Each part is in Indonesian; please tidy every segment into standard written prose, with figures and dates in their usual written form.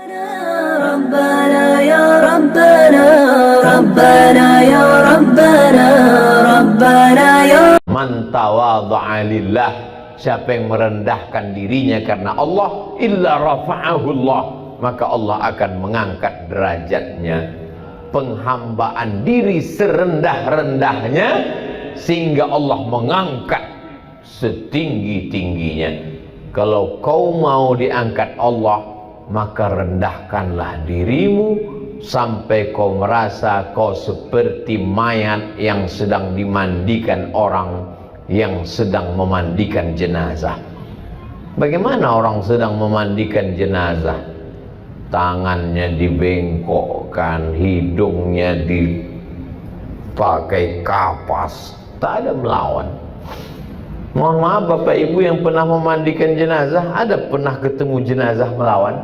ربنا يا ربنا ربنا يا ربنا ربنا يا Man tawadha'a lillah, siapa yang merendahkan dirinya karena Allah, illa rafa'ahullah, maka Allah akan mengangkat derajatnya. Penghambaan diri serendah-rendahnya sehingga Allah mengangkat setinggi-tingginya. Kalau kau mau diangkat Allah, maka rendahkanlah dirimu sampai kau merasa kau seperti mayat yang sedang dimandikan orang yang sedang memandikan jenazah. Bagaimana orang sedang memandikan jenazah? Tangannya dibengkokkan, hidungnya dipakai kapas, tak ada melawan. Mohon maaf Bapak Ibu yang pernah memandikan jenazah, ada pernah ketemu jenazah melawan?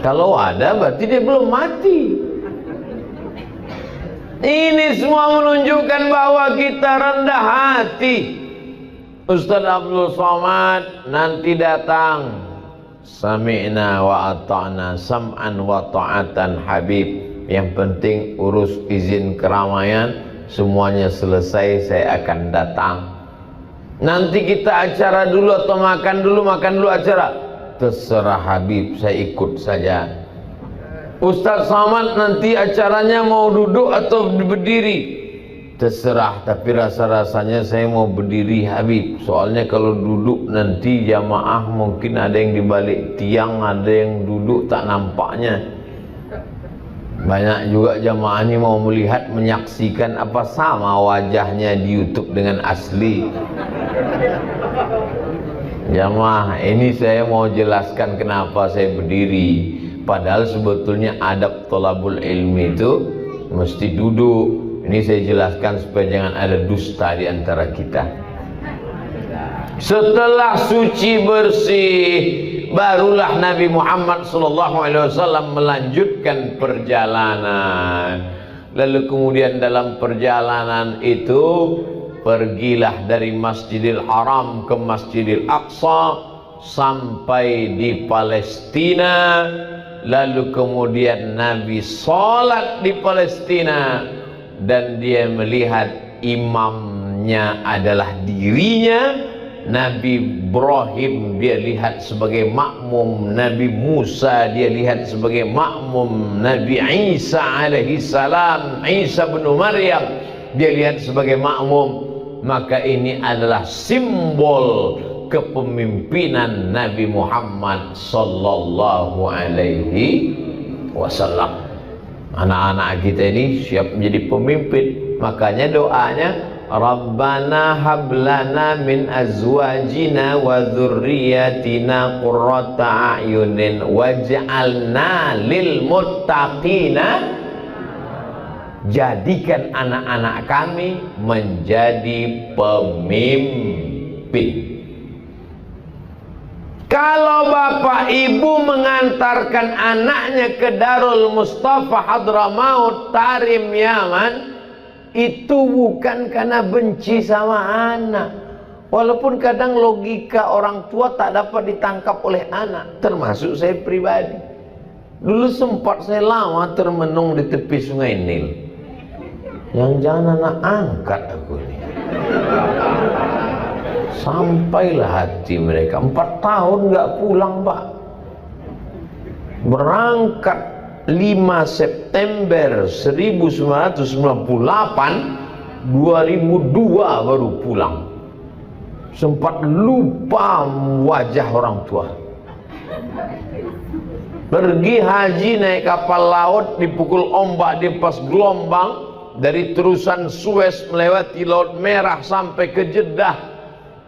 Kalau ada berarti dia belum mati. Ini semua menunjukkan bahwa kita rendah hati. Ustaz Abdul Somad nanti datang. Sami'na wa ata'na sam'an wa ta'atan Habib. Yang penting urus izin keramaian, semuanya selesai saya akan datang. Nanti kita acara dulu atau makan dulu acara. Terserah Habib, saya ikut saja. Ustaz Somad nanti acaranya mau duduk atau berdiri? Terserah, tapi rasa-rasanya saya mau berdiri Habib. Soalnya kalau duduk nanti jamaah mungkin ada yang dibalik tiang, ada yang duduk tak nampaknya. Banyak juga jamaah ini mau melihat, menyaksikan apa sama wajahnya di YouTube dengan asli. Jamaah, ini saya mau jelaskan kenapa saya berdiri. Padahal sebetulnya adab thalabul ilmi itu mesti duduk. Ini saya jelaskan supaya jangan ada dusta di antara kita. Setelah suci bersih, barulah Nabi Muhammad SAW melanjutkan perjalanan. Lalu kemudian dalam perjalanan itu pergilah dari Masjidil Haram ke Masjidil Aqsa sampai di Palestina. Lalu kemudian Nabi sholat di Palestina dan dia melihat imamnya adalah dirinya. Nabi Ibrahim dia lihat sebagai makmum, Nabi Musa dia lihat sebagai makmum, Nabi Isa alaihi salam, Isa bin Maryam dia lihat sebagai makmum. Maka ini adalah simbol kepemimpinan Nabi Muhammad sallallahu alaihi wasallam. Anak-anak kita ini siap menjadi pemimpin. Makanya doanya, Rabbana hablana min azwajina wa dzurriyyatina qurrata a'yunin waj'alna lil muttaqina. Jadikan anak-anak kami menjadi pemimpin. Kalau bapak ibu mengantarkan anaknya ke Darul Mustafa Hadramaut Tarim Yaman, itu bukan karena benci sama anak. Walaupun kadang logika orang tua tak dapat ditangkap oleh anak, termasuk saya pribadi. Dulu sempat saya lama termenung di tepi sungai Nil. Yang jangan anak angkat aku ini. Sampailah hati mereka. 4 tahun nggak pulang Pak. Berangkat 5 September 1998, 2002 baru pulang. Sempat lupa wajah orang tua. Pergi haji naik kapal laut, dipukul ombak di pas gelombang. Dari terusan Suez melewati Laut Merah sampai ke Jeddah,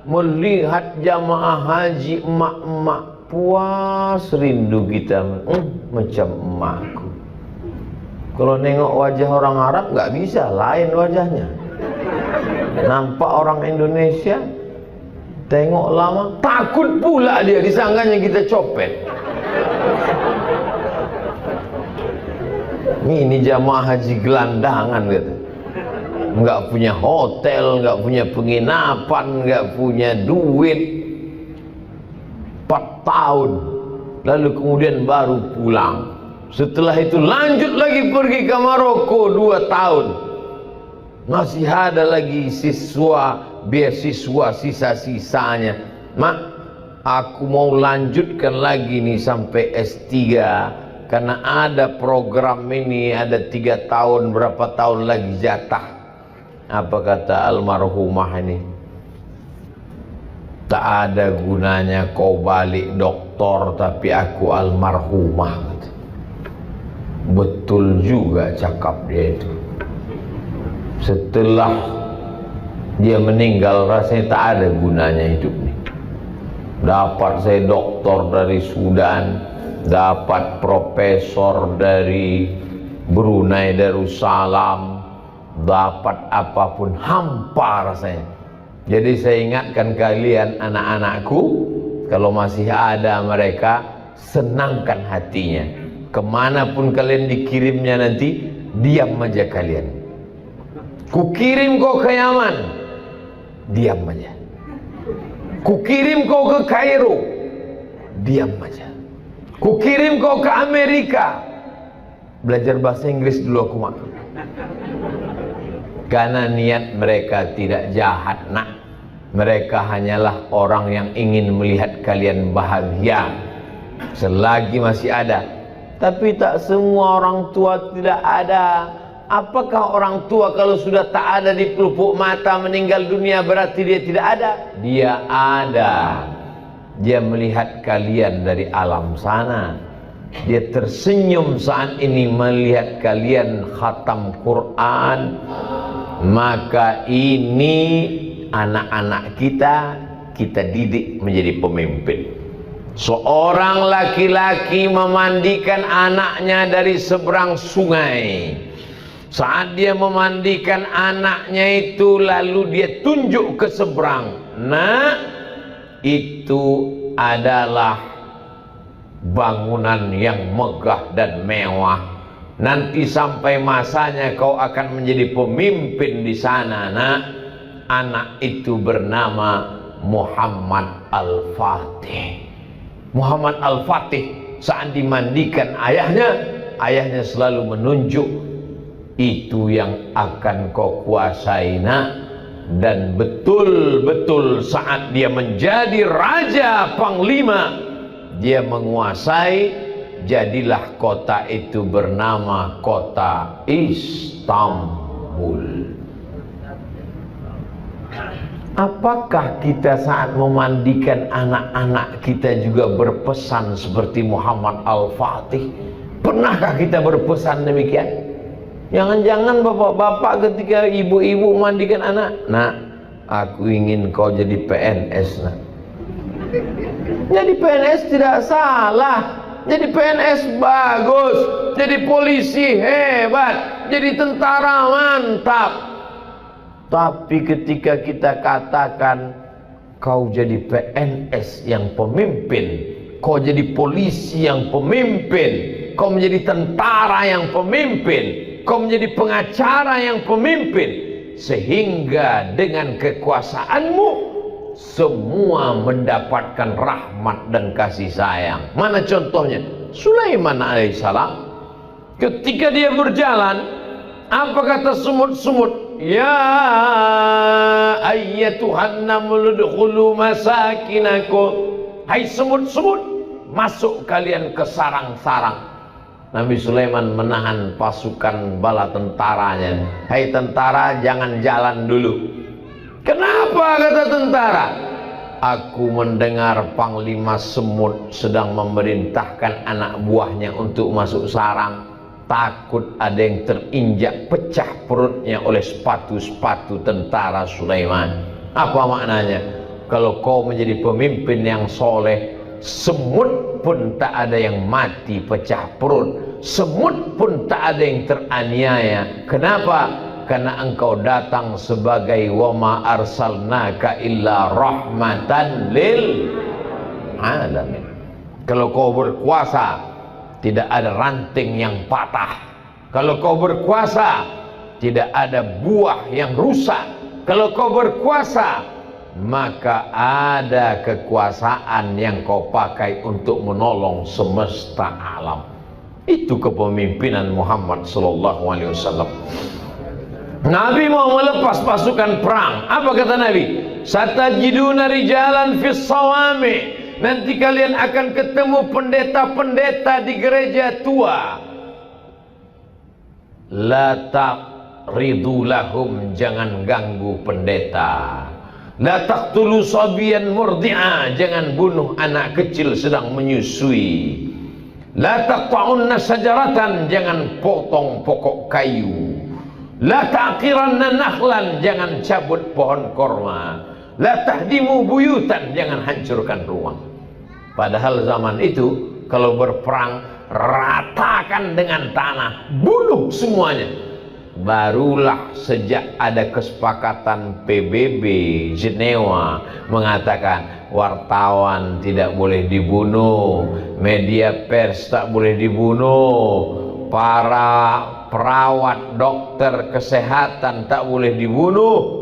melihat jamaah haji emak-emak, puas rindu kita, macam emakku. Kalau nengok wajah orang Arab nggak bisa, lain wajahnya. Nampak orang Indonesia, tengok lama, takut pula dia, disangkanya kita copet. Ini jamaah haji gelandangan gitu, nggak punya hotel, nggak punya penginapan, nggak punya duit. 4 tahun, lalu kemudian baru pulang. Setelah itu lanjut lagi pergi ke Maroko 2 tahun. Masih ada lagi beasiswa sisa-sisanya. Mak, aku mau lanjutkan lagi nih sampai S3, karena ada program ini, ada 3 tahun, berapa tahun lagi jatah. Apa kata almarhumah ini? Tak ada gunanya kau balik doktor tapi aku almarhumah. Betul juga cakap dia itu. Setelah dia meninggal rasanya tak ada gunanya hidup ini. Dapat saya doktor dari Sudan, dapat profesor dari Brunei Darussalam, dapat apapun hampa rasanya. Jadi saya ingatkan kalian anak-anakku, kalau masih ada mereka, senangkan hatinya. Kemanapun kalian dikirimnya nanti, diam aja kalian. Kukirim kau ke Yaman, diam aja. Kukirim kau ke Kairo, diam aja. Kukirim kau ke Amerika, belajar bahasa Inggris dulu aku mak. Karena niat mereka tidak jahat nak. Mereka hanyalah orang yang ingin melihat kalian bahagia selagi masih ada. Tapi tak semua orang tua tidak ada. Apakah orang tua kalau sudah tak ada di pelupuk mata meninggal dunia berarti dia tidak ada? Dia ada. Dia melihat kalian dari alam sana. Dia tersenyum saat ini melihat kalian khatam Quran. Maka ini anak-anak kita didik menjadi pemimpin. Seorang laki-laki memandikan anaknya dari seberang sungai. Saat dia memandikan anaknya itu, lalu dia tunjuk ke seberang. Nah, itu adalah bangunan yang megah dan mewah. Nanti sampai masanya kau akan menjadi pemimpin di sana, nak. Anak itu bernama Muhammad Al-Fatih. Muhammad Al-Fatih saat dimandikan ayahnya selalu menunjuk, itu yang akan kau kuasai, nak. Dan betul-betul saat dia menjadi raja panglima, dia menguasai. Jadilah kota itu bernama kota Istanbul. Apakah kita saat memandikan anak-anak kita juga berpesan seperti Muhammad Al-Fatih? Pernahkah kita berpesan demikian? Jangan-jangan bapak-bapak ketika ibu-ibu mandikan anak, nak, aku ingin kau jadi PNS, nak. Jadi PNS tidak salah. Jadi PNS bagus, jadi polisi hebat, jadi tentara mantap. Tapi ketika kita katakan kau jadi PNS yang pemimpin, kau jadi polisi yang pemimpin, kau menjadi tentara yang pemimpin, kau menjadi pengacara yang pemimpin, sehingga dengan kekuasaanmu semua mendapatkan rahmat dan kasih sayang. Mana contohnya? Sulaiman alaihissalam. Ketika dia berjalan, apa kata semut-semut? Ya ayyatuhan naml udkhulu masakinakum. Hai semut-semut, masuk kalian ke sarang-sarang. Nabi Sulaiman menahan pasukan bala tentaranya. Hai tentara, jangan jalan dulu. Kenapa kata tentara? Aku mendengar Panglima Semut sedang memerintahkan anak buahnya untuk masuk sarang. Takut ada yang terinjak pecah perutnya oleh sepatu-sepatu tentara Sulaiman. Apa maknanya? Kalau kau menjadi pemimpin yang soleh, semut pun tak ada yang mati pecah perut, semut pun tak ada yang teraniaya. Kenapa? Karena engkau datang sebagai wama arsalnaka illa rahmatan lil alamin. Kalau kau berkuasa, tidak ada ranting yang patah. Kalau kau berkuasa, tidak ada buah yang rusak. Kalau kau berkuasa, maka ada kekuasaan yang kau pakai untuk menolong semesta alam. Itu kepemimpinan Muhammad sallallahu alaihi wasallam. Nabi mau melepas pasukan perang. Apa kata Nabi? Satajiduna rijalan fis sawami. Nanti kalian akan ketemu pendeta-pendeta di gereja tua. La taqridu lahum, jangan ganggu pendeta. La taqtulu sabiyan murdi'a, jangan bunuh anak kecil sedang menyusui. La taqta'unna sajaratan, jangan potong pokok kayu. La taqiranna nakhlan, jangan cabut pohon korma. La tahdimu buyutan, jangan hancurkan rumah. Padahal zaman itu kalau berperang ratakan dengan tanah, bunuh semuanya. Barulah sejak ada kesepakatan PBB Jenewa mengatakan wartawan tidak boleh dibunuh, media pers tak boleh dibunuh, para perawat, dokter kesehatan tak boleh dibunuh.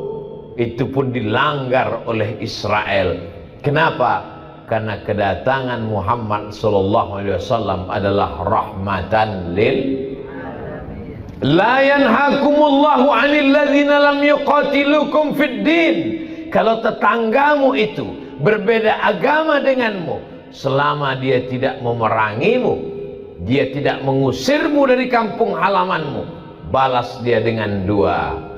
Itu pun dilanggar oleh Israel. Kenapa? Karena kedatangan Muhammad sallallahu alaihi wasallam adalah rahmatan lil la yanhakumullahu 'anil ladzina lam yuqatilukum fid din. Kalau tetanggamu itu berbeda agama denganmu, selama dia tidak memerangimu, dia tidak mengusirmu dari kampung halamanmu, balas dia dengan dua.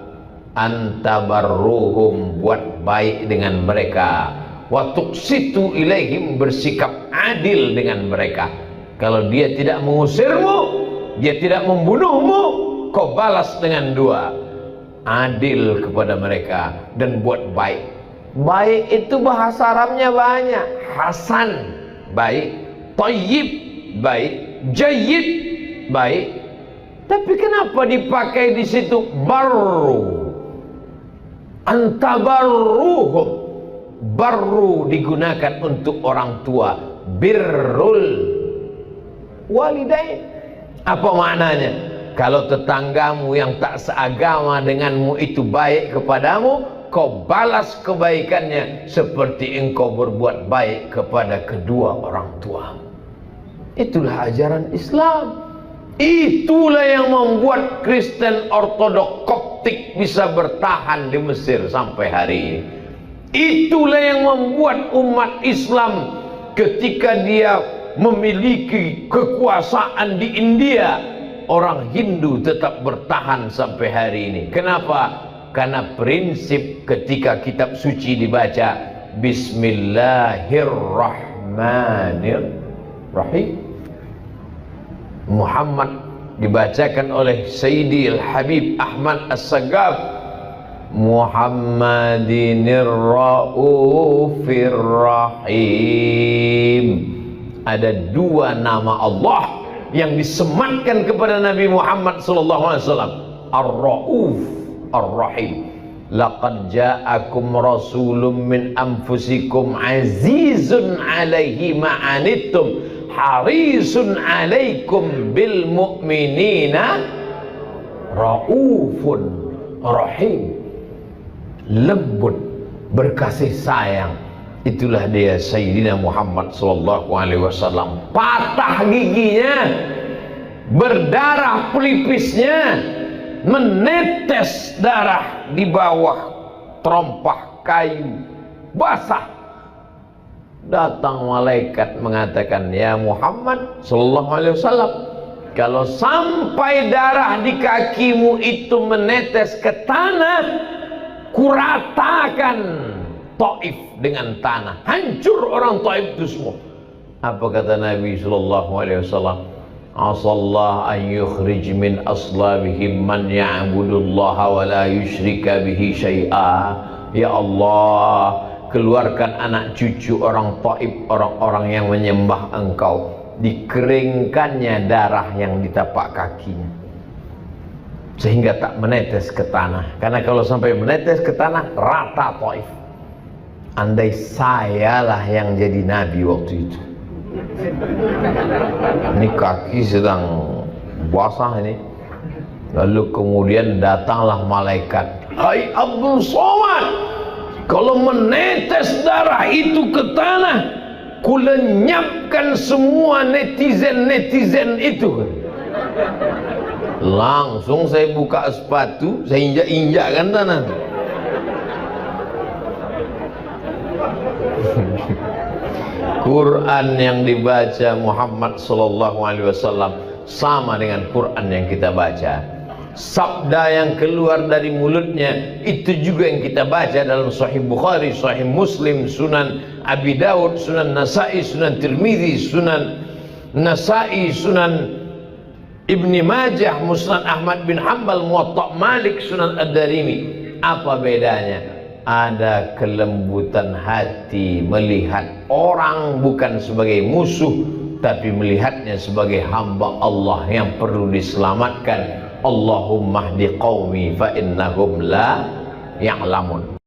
Antabarruhum, buat baik dengan mereka, wa tuqsitu ilaihim, bersikap adil dengan mereka. Kalau dia tidak mengusirmu, dia tidak membunuhmu, kau balas dengan dua. Adil kepada mereka dan buat baik. Baik itu bahasa Arabnya banyak. Hasan baik, thayyib baik, jayyid baik. Tapi kenapa dipakai di situ barru? Antabarruhum, barru digunakan untuk orang tua, birrul walidain. Apa maknanya? Kalau tetanggamu yang tak seagama denganmu itu baik kepadamu, kau balas kebaikannya seperti engkau berbuat baik kepada kedua orang tuamu. Itulah ajaran Islam. Itulah yang membuat Kristen Ortodok Koptik bisa bertahan di Mesir sampai hari ini. Itulah yang membuat umat Islam ketika dia memiliki kekuasaan di India, orang Hindu tetap bertahan sampai hari ini. Kenapa? Karena prinsip ketika kitab suci dibaca Bismillahirrahmanirrahim, Muhammad dibacakan oleh Sayyidi Al-Habib Ahmad As-Sagaf, Muhammadinir Raufir Rahim. Ada dua nama Allah yang disematkan kepada Nabi Muhammad SAW, Ar-Rauf, Ar-Rahim. Laqad ja'akum rasulun min anfusikum azizun alaihi ma'anittum harisun alaikum bil mu'minina raufun rahim. Lembut, berkasih sayang. Itulah dia Sayyidina Muhammad sallallahu alaihi wasallam. Patah giginya, berdarah pelipisnya, menetes darah di bawah terompah kayu basah. Datang malaikat mengatakan, ya Muhammad sallallahu alaihi wasallam, kalau sampai darah di kakimu itu menetes ke tanah, kuratakan Taif dengan tanah, hancur orang Taif itu semua. Apa kata Nabi sallallahu alaihi wasallam? Asallah an yukhrij min aslabihim man ya'budullaha wa la yusyrika bihi syai'a. Ya Allah, keluarkan anak cucu orang Taif, orang-orang yang menyembah Engkau, dikeringkannya darah yang di tapak kakinya sehingga tak menetes ke tanah. Karena kalau sampai menetes ke tanah, rata Taif. Andai sayalah yang jadi nabi waktu itu, ini kaki sedang basah ini, lalu kemudian datanglah malaikat, hai Abdul Somad, Kalau menetes darah itu ke tanah, ku lenyapkan semua netizen itu. Langsung saya buka sepatu, saya injak-injakkan tanah. Quran yang dibaca Muhammad sallallahu alaihi wasallam sama dengan Quran yang kita baca. Sabda yang keluar dari mulutnya itu juga yang kita baca dalam Sahih Bukhari, Sahih Muslim, Sunan Abi Dawud, Sunan Nasai, Sunan Tirmidzi, Sunan Nasai, Sunan Ibni Majah, Musnad Ahmad bin Hanbal, Muwatta Malik, Sunan Ad-Darimi. Apa bedanya? Ada kelembutan hati melihat orang bukan sebagai musuh, tapi melihatnya sebagai hamba Allah yang perlu diselamatkan. Allahumma hdi qaumi fa innahum la ya'lamun.